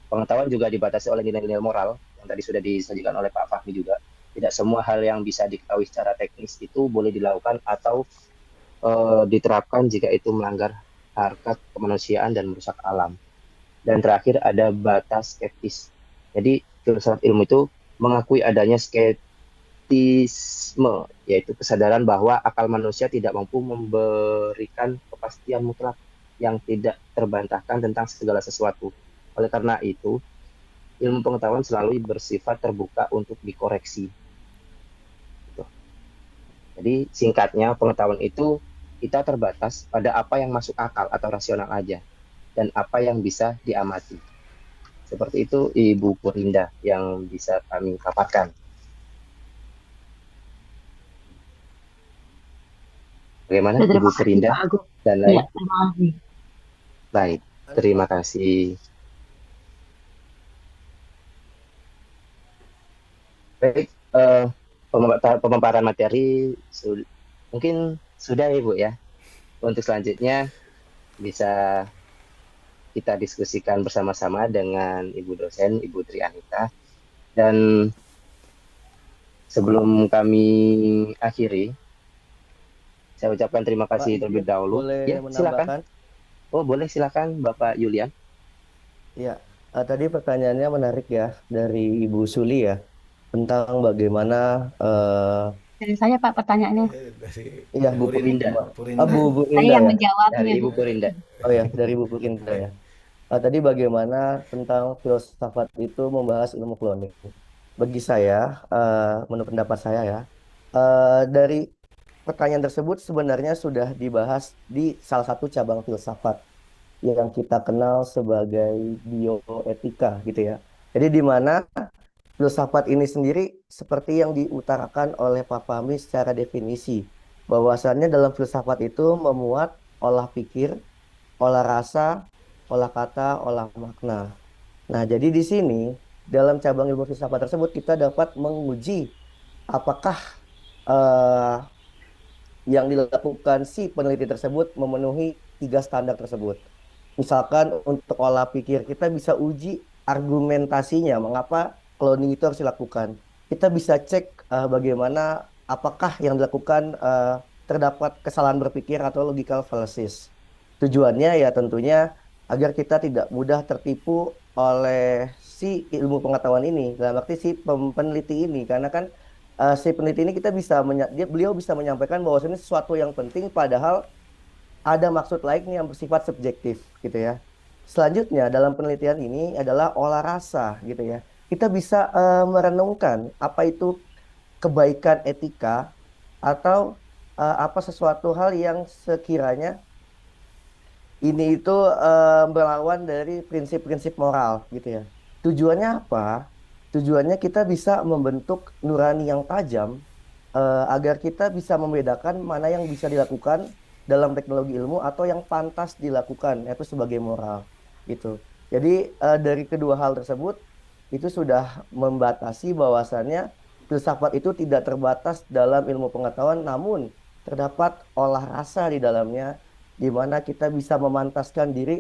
Pengetahuan juga dibatasi oleh nilai-nilai moral yang tadi sudah disajikan oleh Pak Fahmi juga. Tidak semua hal yang bisa diketahui secara teknis itu boleh dilakukan atau diterapkan jika itu melanggar harkat kemanusiaan dan merusak alam. Dan terakhir ada batas skeptis. Jadi filsafat ilmu itu mengakui adanya skeptisme, yaitu kesadaran bahwa akal manusia tidak mampu memberikan kepastian mutlak yang tidak terbantahkan tentang segala sesuatu. Oleh karena itu, ilmu pengetahuan selalu bersifat terbuka untuk dikoreksi. Gitu. Jadi singkatnya, pengetahuan itu kita terbatas pada apa yang masuk akal atau rasional aja, dan apa yang bisa diamati. Seperti itu Ibu Purinda yang bisa kami paparkan. Bagaimana Ibu Purinda dan lain? Ya, terima kasih. Baik, terima kasih. Baik, pemaparan materi mungkin sudah ya Bu ya. Untuk selanjutnya bisa kita diskusikan bersama-sama dengan Ibu dosen, Ibu Tri Anita. Dan sebelum kami akhiri, saya ucapkan terima kasih terlebih dahulu. Boleh Ya, silakan. Oh, boleh silakan Bapak Yulian. Ya, tadi pertanyaannya menarik ya dari Ibu Suli ya tentang bagaimana Dari saya Pak pertanyaannya. Iya, Bu Purinda. Bu Saya Purinda yang ya. menjawabnya. Dari Ibu Purinda. Oh ya, dari Bu Purinda ya. Tadi bagaimana tentang filsafat itu membahas ilmu cloning. Bagi saya, menurut pendapat saya ya, dari pertanyaan tersebut sebenarnya sudah dibahas di salah satu cabang filsafat yang kita kenal sebagai bioetika gitu ya. Jadi di mana filsafat ini sendiri seperti yang diutarakan oleh Pak Fahmi secara definisi, bahwasannya dalam filsafat itu memuat olah pikir, olah rasa, olah kata, olah makna. Nah, jadi di sini dalam cabang ilmu filsafat tersebut kita dapat menguji apakah yang dilakukan si peneliti tersebut memenuhi 3 standar tersebut. Misalkan untuk olah pikir kita bisa uji argumentasinya mengapa cloning itu harus dilakukan. Kita bisa cek bagaimana apakah yang dilakukan terdapat kesalahan berpikir atau logical fallacies. Tujuannya ya tentunya agar kita tidak mudah tertipu oleh si ilmu pengetahuan ini, dalam arti si peneliti ini, karena kan si peneliti ini beliau bisa menyampaikan bahwa ini sesuatu yang penting padahal ada maksud lain yang bersifat subjektif gitu ya. Selanjutnya dalam penelitian ini adalah olah rasa gitu ya. Kita bisa merenungkan apa itu kebaikan etika atau apa sesuatu hal yang sekiranya ini itu melawan dari prinsip-prinsip moral gitu ya. Tujuannya apa? Tujuannya kita bisa membentuk nurani yang tajam agar kita bisa membedakan mana yang bisa dilakukan dalam teknologi ilmu atau yang pantas dilakukan yaitu sebagai moral gitu. Jadi dari kedua hal tersebut itu sudah membatasi bahwasannya filsafat itu tidak terbatas dalam ilmu pengetahuan, namun terdapat olah rasa di dalamnya di mana kita bisa memantaskan diri.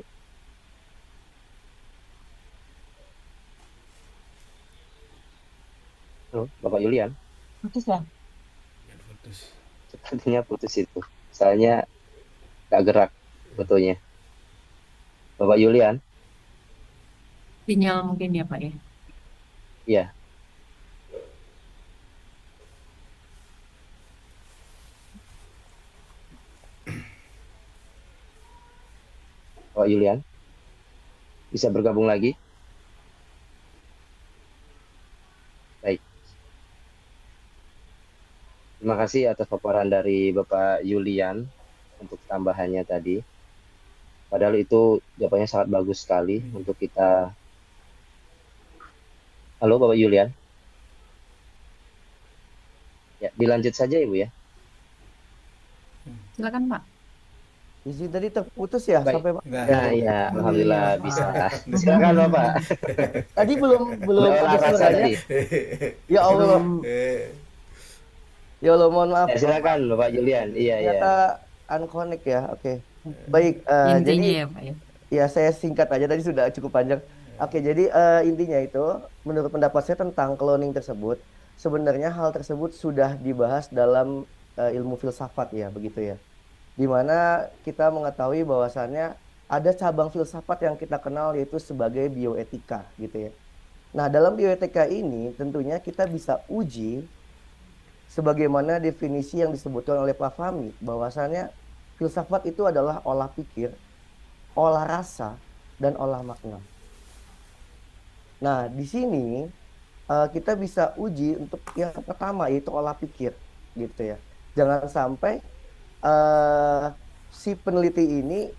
Halo, Bapak Yulian. Putus ya? Sepertinya putus itu. Soalnya nggak gerak fotonya. Bapak Yulian? Sinyal mungkin ya Pak ya. Iya. Bapak Yulian? Bisa bergabung lagi? Baik. Terima kasih atas paparan dari Bapak Yulian untuk tambahannya tadi. Padahal itu jawabannya sangat bagus sekali untuk kita. Halo Bapak Julian. Ya, dilanjut saja Ibu ya. Silakan Pak. Izin tadi terputus ya Baik. sampai Nah, ya, alhamdulillah bisa. Silakan Bapak. tadi belum Udah ada rasa suaranya. tadi. Ya Allah, Belum ya Allah mohon maaf. Ya, silakan Bapak Julian. Iya, iya. Ternyata unconnect ya. Oke. Baik, intinya jadi ya Pak ya. ya saya singkat aja tadi sudah cukup panjang. Oke, jadi intinya itu menurut pendapat saya tentang cloning tersebut, sebenarnya hal tersebut sudah dibahas dalam ilmu filsafat ya, begitu ya. Di mana kita mengetahui bahwasannya ada cabang filsafat yang kita kenal yaitu sebagai bioetika gitu ya. Nah, dalam bioetika ini tentunya kita bisa uji sebagaimana definisi yang disebutkan oleh Pak Fahmi, bahwasannya filsafat itu adalah olah pikir, olah rasa, dan olah makna. Nah, di sini kita bisa uji untuk yang pertama yaitu olah pikir gitu ya. Jangan sampai si peneliti ini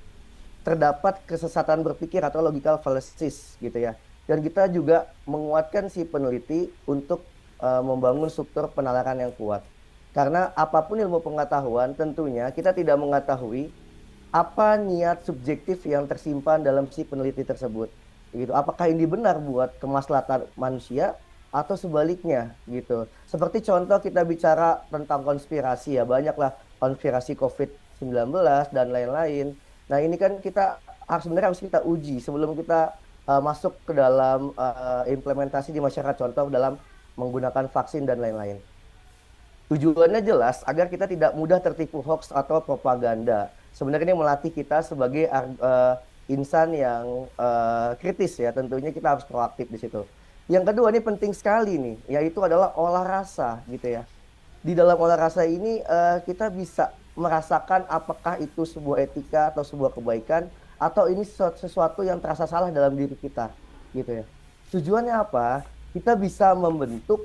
terdapat kesesatan berpikir atau logical fallacies gitu ya. Dan kita juga menguatkan si peneliti untuk membangun struktur penalaran yang kuat. Karena apapun ilmu pengetahuan tentunya kita tidak mengetahui apa niat subjektif yang tersimpan dalam si peneliti tersebut. Gitu. Apakah ini benar buat kemaslahatan manusia atau sebaliknya gitu. Seperti contoh kita bicara tentang konspirasi ya, banyaklah konspirasi COVID-19 dan lain-lain. Nah, ini kan kita sebenarnya harus kita uji sebelum kita masuk ke dalam implementasi di masyarakat, contoh dalam menggunakan vaksin dan lain-lain. Tujuannya jelas agar kita tidak mudah tertipu hoax atau propaganda. Sebenarnya ini melatih kita sebagai insan yang kritis ya, tentunya kita harus proaktif di situ. Yang kedua ini penting sekali nih, yaitu adalah olah rasa gitu ya. Di dalam olah rasa ini kita bisa merasakan apakah itu sebuah etika atau sebuah kebaikan atau ini sesuatu yang terasa salah dalam diri kita gitu ya. Tujuannya apa? Kita bisa membentuk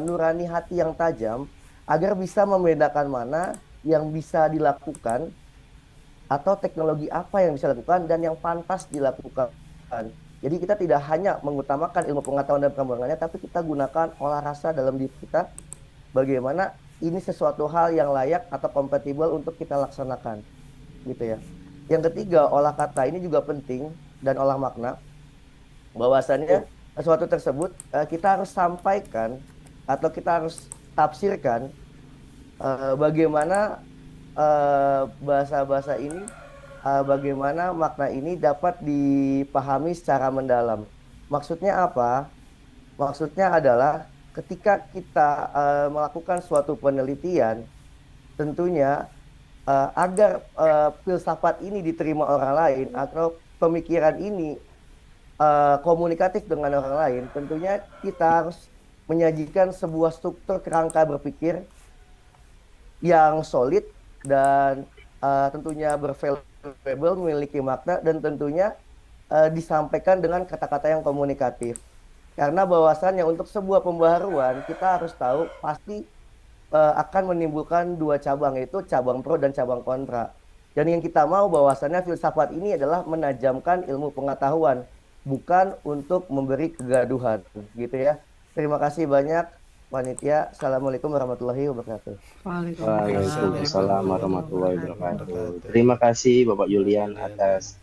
nurani hati yang tajam agar bisa membedakan mana yang bisa dilakukan atau teknologi apa yang bisa dilakukan dan yang pantas dilakukan. Jadi kita tidak hanya mengutamakan ilmu pengetahuan dan pengembangannya, tapi kita gunakan olah rasa dalam diri kita. Bagaimana ini sesuatu hal yang layak atau kompatibel untuk kita laksanakan, gitu ya. Yang ketiga, olah kata ini juga penting dan olah makna. Bahwasannya sesuatu tersebut kita harus sampaikan atau kita harus tafsirkan bagaimana bahasa-bahasa ini, bagaimana makna ini dapat dipahami secara mendalam. Maksudnya apa? Maksudnya adalah ketika kita melakukan suatu penelitian, tentunya agar filsafat ini diterima orang lain atau pemikiran ini komunikatif dengan orang lain, tentunya kita harus menyajikan sebuah struktur kerangka berpikir yang solid dan tentunya bervaluable, memiliki makna, dan tentunya disampaikan dengan kata-kata yang komunikatif. Karena bahwasannya untuk sebuah pembaharuan kita harus tahu pasti akan menimbulkan dua cabang, yaitu cabang pro dan cabang kontra. Dan yang kita mau bahwasannya filsafat ini adalah menajamkan ilmu pengetahuan, bukan untuk memberi kegaduhan, gitu ya. Terima kasih banyak panitia. Assalamualaikum warahmatullahi wabarakatuh. Waalaikumsalam warahmatullahi wabarakatuh. Terima kasih Bapak Julian atas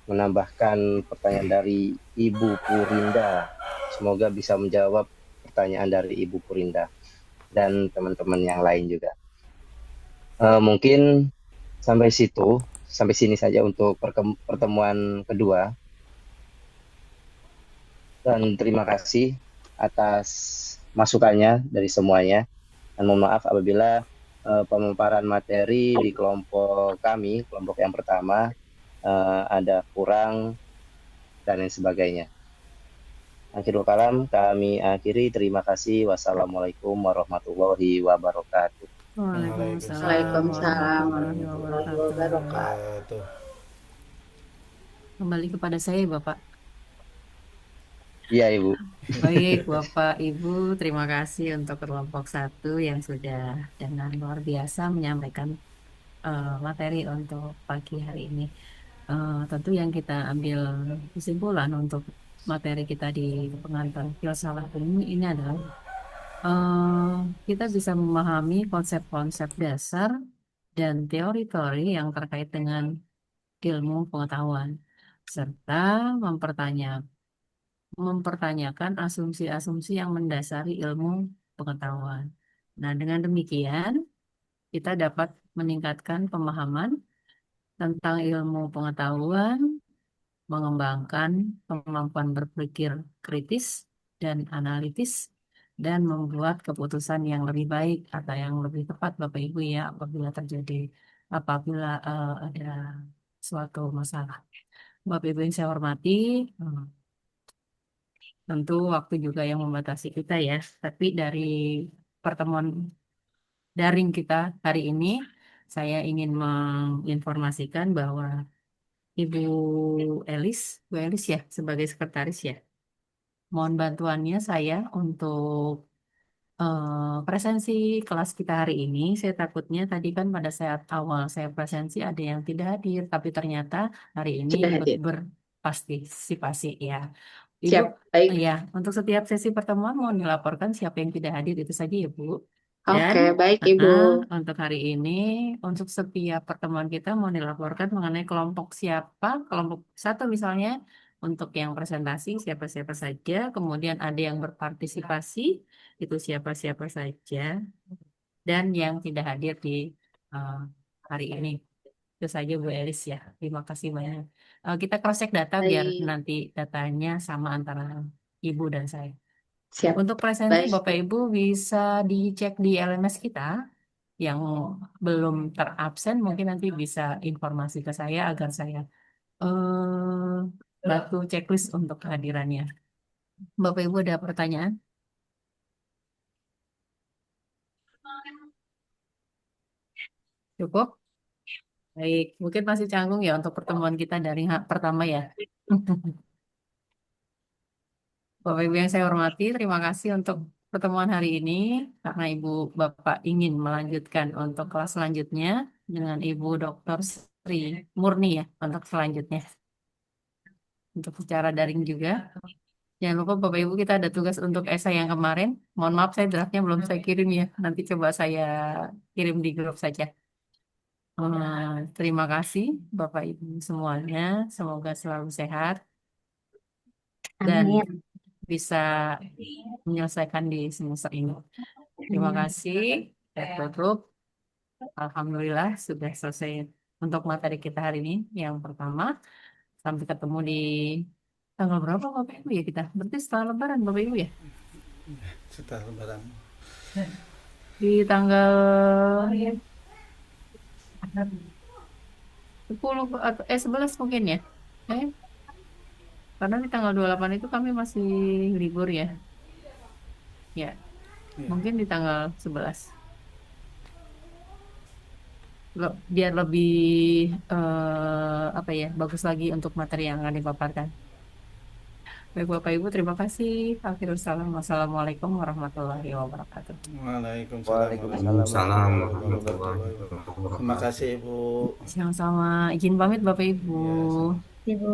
menambahkan pertanyaan dari Ibu Purinda. Semoga bisa menjawab pertanyaan dari Ibu Purinda dan teman-teman yang lain juga. Mungkin sampai sini saja untuk pertemuan kedua. Dan terima kasih atas masukannya dari semuanya. Dan mohon maaf apabila pemaparan materi di kelompok kami, kelompok yang pertama, ada kurang dan lain sebagainya. Akhirul kalam kami akhiri. Terima kasih. Wassalamualaikum warahmatullahi wabarakatuh. Waalaikumsalam warahmatullahi wabarakatuh. Kembali kepada saya Bapak. Iya Ibu. Baik Bapak Ibu, terima kasih untuk kelompok 1 yang sudah dengan luar biasa menyampaikan materi untuk pagi hari ini. Tentu yang kita ambil kesimpulan untuk materi kita di pengantar filsafat ini adalah eh, kita bisa memahami konsep-konsep dasar dan teori-teori yang terkait dengan ilmu pengetahuan, serta mempertanyakan asumsi-asumsi yang mendasari ilmu pengetahuan. Nah, dengan demikian, kita dapat meningkatkan pemahaman tentang ilmu pengetahuan, mengembangkan kemampuan berpikir kritis dan analitis, dan membuat keputusan yang lebih baik atau yang lebih tepat, Bapak Ibu ya, apabila ada suatu masalah. Bapak Ibu yang saya hormati, eh, tentu waktu juga yang membatasi kita ya. Tapi dari pertemuan daring kita hari ini, saya ingin menginformasikan bahwa Ibu Elis, Bu Elis ya, sebagai sekretaris ya, mohon bantuannya saya untuk presensi kelas kita hari ini. Saya takutnya tadi kan pada saat awal saya presensi ada yang tidak hadir, tapi ternyata hari ini Sudah ikut hadir. berpartisipasi ya. Ibu, Siap, baik. ya, untuk setiap sesi pertemuan mau dilaporkan siapa yang tidak hadir itu saja ya Bu. Dan Oke, baik Ibu. untuk hari ini, untuk setiap pertemuan kita mau dilaporkan mengenai kelompok siapa, kelompok satu misalnya, untuk yang presentasi siapa-siapa saja, kemudian ada yang berpartisipasi, itu siapa-siapa saja, dan yang tidak hadir di eh, hari ini. Itu saja Bu Elis ya. Terima kasih banyak. Kita cross check data biar Baik, nanti datanya sama antara Ibu dan saya. siap. Untuk presensi Baik. Bapak Ibu bisa dicek di LMS kita. Yang belum terabsen mungkin nanti bisa informasi ke saya agar saya bantu checklist untuk kehadirannya. Bapak Ibu ada pertanyaan? Cukup? Baik, mungkin masih canggung ya untuk pertemuan kita dari pertama ya. Bapak Ibu yang saya hormati, terima kasih untuk pertemuan hari ini. Karena Ibu Bapak ingin melanjutkan untuk kelas selanjutnya dengan Ibu Dr. Sri Murni ya untuk selanjutnya. Untuk secara daring juga. Jangan lupa Bapak Ibu kita ada tugas untuk esai yang kemarin. Mohon maaf saya draftnya belum saya kirim ya. Nanti coba saya kirim di grup saja. Terima kasih Bapak Ibu semuanya. Semoga selalu sehat dan Amin. bisa menyelesaikan di semester ini. Terima kasih. Saya tutup. Alhamdulillah sudah selesai untuk materi kita hari ini. Yang pertama, sampai ketemu di tanggal berapa Bapak Ibu ya kita? Berarti setelah Lebaran Bapak Ibu ya? Setelah lebaran. Di tanggal 10 atau 11 mungkin ya. Eh, karena di tanggal 28 itu kami masih libur ya. Ya, Iya. mungkin di tanggal 11. Biar lebih apa ya, bagus lagi untuk materi yang akan dipaparkan. Baik Bapak Ibu, terima kasih. Akhirul salam. Wassalamualaikum warahmatullahi wabarakatuh. Waalaikumsalam Waalaikumsalam Salam warahmatullahi warahmatullahi wabarakatuh. Terima wabarakatuh. kasih Ibu. Sama-sama. Izin pamit Bapak Ibu. Ya, Ibu.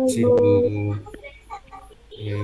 Sibuk. Ya.